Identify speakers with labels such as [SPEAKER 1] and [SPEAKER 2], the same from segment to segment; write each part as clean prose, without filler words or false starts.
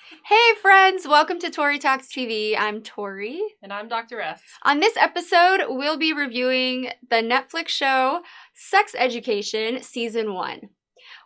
[SPEAKER 1] Hey friends, welcome to Tori Talks TV. I'm Tori.
[SPEAKER 2] And I'm Dr. S.
[SPEAKER 1] On this episode, we'll be reviewing the Netflix show Sex Education Season 1.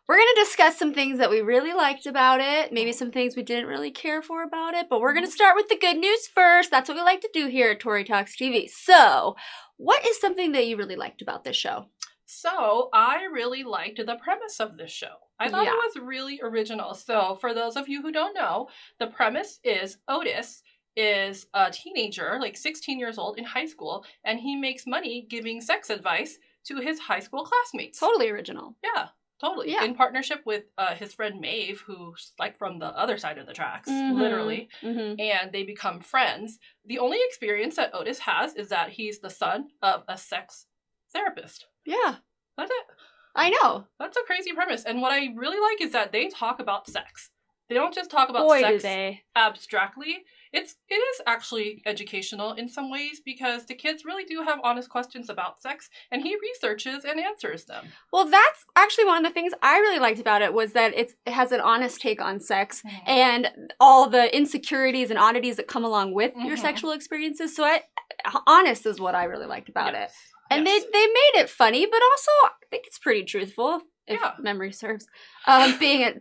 [SPEAKER 1] We're going to discuss some things that we really liked about it, maybe some things we didn't really care for about it, but we're going to start with the good news first. That's what we like to do here at Tori Talks TV. So, what is something that you really liked about this show?
[SPEAKER 2] So, I really liked the premise of this show. I thought it was really original. So, for those of you who don't know, the premise is Otis is a teenager, like 16 years old in high school, and he makes money giving sex advice to his high school classmates.
[SPEAKER 1] Totally original.
[SPEAKER 2] Yeah. Totally.
[SPEAKER 1] Yeah.
[SPEAKER 2] In partnership with his friend Maeve, who's like from the other side of the tracks, literally. And they become friends. The only experience that Otis has is that he's the son of a sex therapist.
[SPEAKER 1] Yeah.
[SPEAKER 2] That's it.
[SPEAKER 1] I know.
[SPEAKER 2] That's a crazy premise. And what I really like is that they talk about sex. They don't just talk about sex abstractly. It is actually educational in some ways because the kids really do have honest questions about sex and he researches and answers them.
[SPEAKER 1] Well, that's actually one of the things I really liked about it was that it has an honest take on sex and all the insecurities and oddities that come along with your sexual experiences. So honest is what I really liked about it. And they made it funny, but also I think it's pretty truthful, if memory serves. Being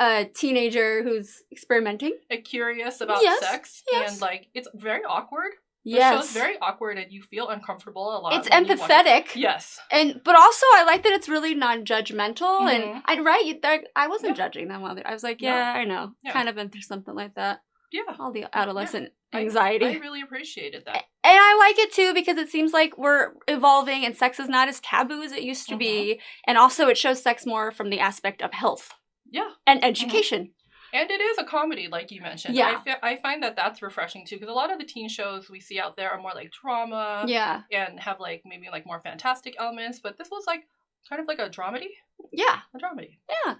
[SPEAKER 1] a teenager who's experimenting.
[SPEAKER 2] Curious about sex.
[SPEAKER 1] Yes.
[SPEAKER 2] And like, it's very awkward.
[SPEAKER 1] Yes.
[SPEAKER 2] The show's very awkward and you feel uncomfortable a lot.
[SPEAKER 1] It's empathetic.
[SPEAKER 2] Yes.
[SPEAKER 1] But also I like that it's really non-judgmental. And I wasn't judging them while I was like, I know. Yeah. Kind of been through something like that.
[SPEAKER 2] Yeah.
[SPEAKER 1] All the adolescent anxiety.
[SPEAKER 2] I really appreciated that.
[SPEAKER 1] And I like it too because it seems like we're evolving and sex is not as taboo as it used to be. And also it shows sex more from the aspect of health.
[SPEAKER 2] Yeah.
[SPEAKER 1] And education.
[SPEAKER 2] And it is a comedy, like you mentioned.
[SPEAKER 1] Yeah.
[SPEAKER 2] I find that that's refreshing too because a lot of the teen shows we see out there are more like drama.
[SPEAKER 1] Yeah.
[SPEAKER 2] And have like maybe like more fantastic elements. But this was like kind of like a dramedy.
[SPEAKER 1] Yeah.
[SPEAKER 2] A dramedy.
[SPEAKER 1] Yeah.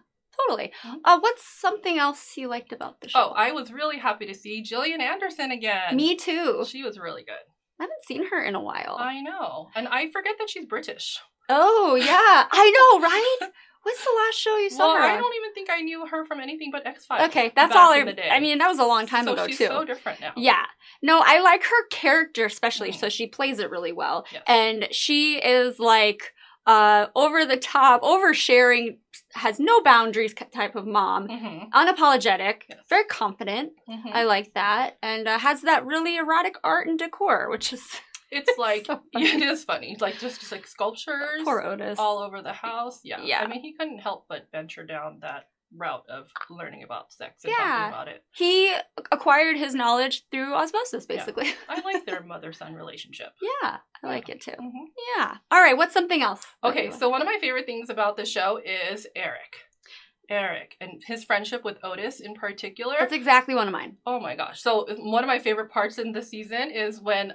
[SPEAKER 1] Totally. What's something else you liked about the show?
[SPEAKER 2] Oh, I was really happy to see Gillian Anderson again.
[SPEAKER 1] Me too.
[SPEAKER 2] She was really good.
[SPEAKER 1] I haven't seen her in a while.
[SPEAKER 2] I know. And I forget that she's British.
[SPEAKER 1] Oh, yeah. I know, right? What's the last show you saw her on?
[SPEAKER 2] I don't even think I knew her from anything but X-Files.
[SPEAKER 1] Okay, that's all I mean, that was a long time ago,
[SPEAKER 2] she's
[SPEAKER 1] too.
[SPEAKER 2] So different now.
[SPEAKER 1] Yeah. No, I like her character especially, so she plays it really well. Yes. And she is like over the top, oversharing, has no boundaries type of mom. Unapologetic, very confident. I like that. And has that really erotic art and decor, which is...
[SPEAKER 2] It's like, so it is funny. Like, just like sculptures.
[SPEAKER 1] Poor Otis.
[SPEAKER 2] All over the house. Yeah.
[SPEAKER 1] Yeah.
[SPEAKER 2] I mean, he couldn't help but venture down that route of learning about sex and talking about it.
[SPEAKER 1] He acquired his knowledge through osmosis, basically.
[SPEAKER 2] Yeah. I like their mother-son relationship.
[SPEAKER 1] Yeah, I like it too. Yeah. All right, what's something else?
[SPEAKER 2] Okay, so one of my favorite things about the show is Eric and his friendship with Otis in particular.
[SPEAKER 1] That's exactly one of mine.
[SPEAKER 2] Oh my gosh. So one of my favorite parts in the season is when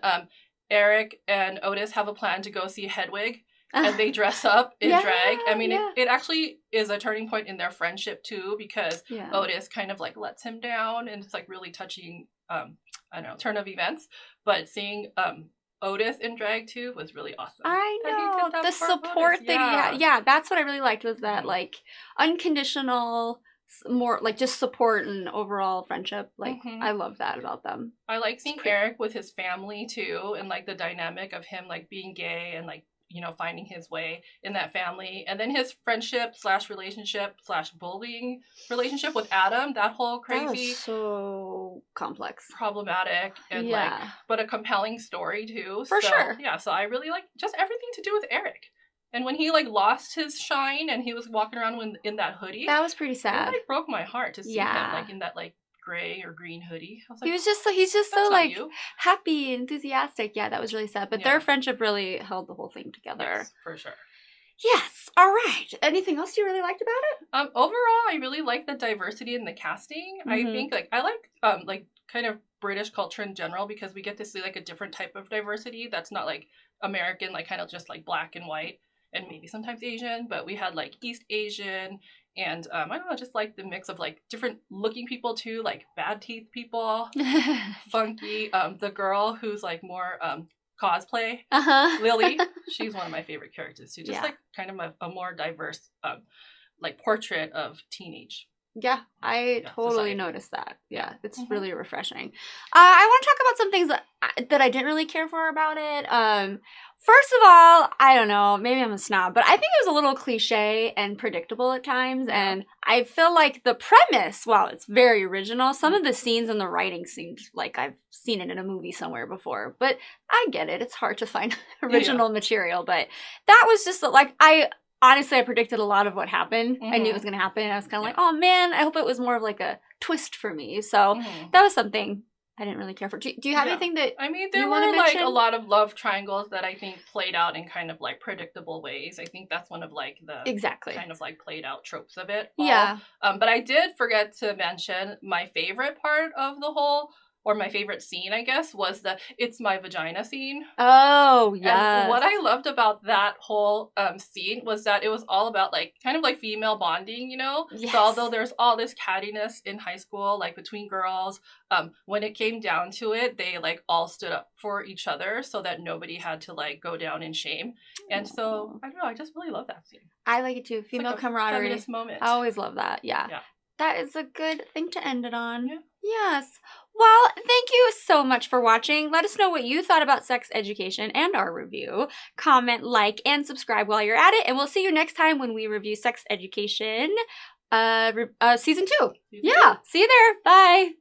[SPEAKER 2] Eric and Otis have a plan to go see Hedwig and they dress up in drag. I mean, it actually is a turning point in their friendship too because Otis kind of like lets him down and it's like really touching, turn of events. But seeing Otis in drag too was really awesome.
[SPEAKER 1] I know. The support that he had. Yeah, that's what I really liked was that like unconditional, more like just support and overall friendship. Like I love that about them.
[SPEAKER 2] I like seeing Eric with his family too and like the dynamic of him like being gay and like finding his way in that family, and then his friendship / relationship / bullying relationship with Adam, that whole crazy,
[SPEAKER 1] that was so complex,
[SPEAKER 2] problematic, and but a compelling story too.
[SPEAKER 1] For sure.
[SPEAKER 2] Yeah, so I really like just everything to do with Eric. And when he like lost his shine and he was walking around in that hoodie,
[SPEAKER 1] that was pretty sad.
[SPEAKER 2] It like broke my heart to see him like in that like gray or green hoodie. I was like,
[SPEAKER 1] he's just so like happy, enthusiastic. Yeah, that was really sad. But their friendship really held the whole thing together.
[SPEAKER 2] Yes, for sure.
[SPEAKER 1] Yes. All right. Anything else you really liked about
[SPEAKER 2] it? Overall, I really like the diversity in the casting. I think I like kind of British culture in general because we get to see like a different type of diversity that's not like American, like kind of just like black and white and maybe sometimes Asian, but we had like East Asian and I don't know, just like the mix of like different looking people too, like bad teeth people, funky. The girl who's like more cosplay, Lily, she's one of my favorite characters too. Just like kind of a more diverse like portrait of teenage
[SPEAKER 1] Yeah, I totally
[SPEAKER 2] society.
[SPEAKER 1] noticed that. Yeah, it's
[SPEAKER 2] Mhm.
[SPEAKER 1] really refreshing. I want to talk about some things that I didn't really care for about it. First of all, I don't know, maybe I'm a snob, but I think it was a little cliche and predictable at times.
[SPEAKER 2] Yeah.
[SPEAKER 1] And I feel like the premise, while it's very original, some of the scenes and the writing seemed like I've seen it in a movie somewhere before. But I get it. It's hard to find original material. But that was just like, honestly, I predicted a lot of what happened. I knew it was going to happen. I was kind of like, oh man, I hope it was more of like a twist for me. So that was something I didn't really care for. Do you have anything that
[SPEAKER 2] I mean, there
[SPEAKER 1] you
[SPEAKER 2] were
[SPEAKER 1] wanna
[SPEAKER 2] like
[SPEAKER 1] mention?
[SPEAKER 2] a lot of love triangles that I think played out in kind of like predictable ways. I think that's one of like the kind of like played out tropes of it all.
[SPEAKER 1] Yeah.
[SPEAKER 2] But I did forget to mention my favorite part of the whole, or my favorite scene, I guess, was the "It's my vagina" scene.
[SPEAKER 1] Oh, yes.
[SPEAKER 2] And what I loved about that whole scene was that it was all about like kind of like female bonding, you know?
[SPEAKER 1] Yes.
[SPEAKER 2] So although there's all this cattiness in high school, like between girls, when it came down to it, they like all stood up for each other so that nobody had to like go down in shame. And so, I don't know, I just really love that scene.
[SPEAKER 1] I like it too. Female
[SPEAKER 2] like
[SPEAKER 1] camaraderie.
[SPEAKER 2] Feminist moment.
[SPEAKER 1] I always love that. Yeah. That is a good thing to end it on.
[SPEAKER 2] Yeah.
[SPEAKER 1] Yes. Well, thank you so much for watching. Let us know what you thought about sex education and our review. Comment, like, and subscribe while you're at it. And we'll see you next time when we review Sex Education Season 2. Yeah. See you there. Bye.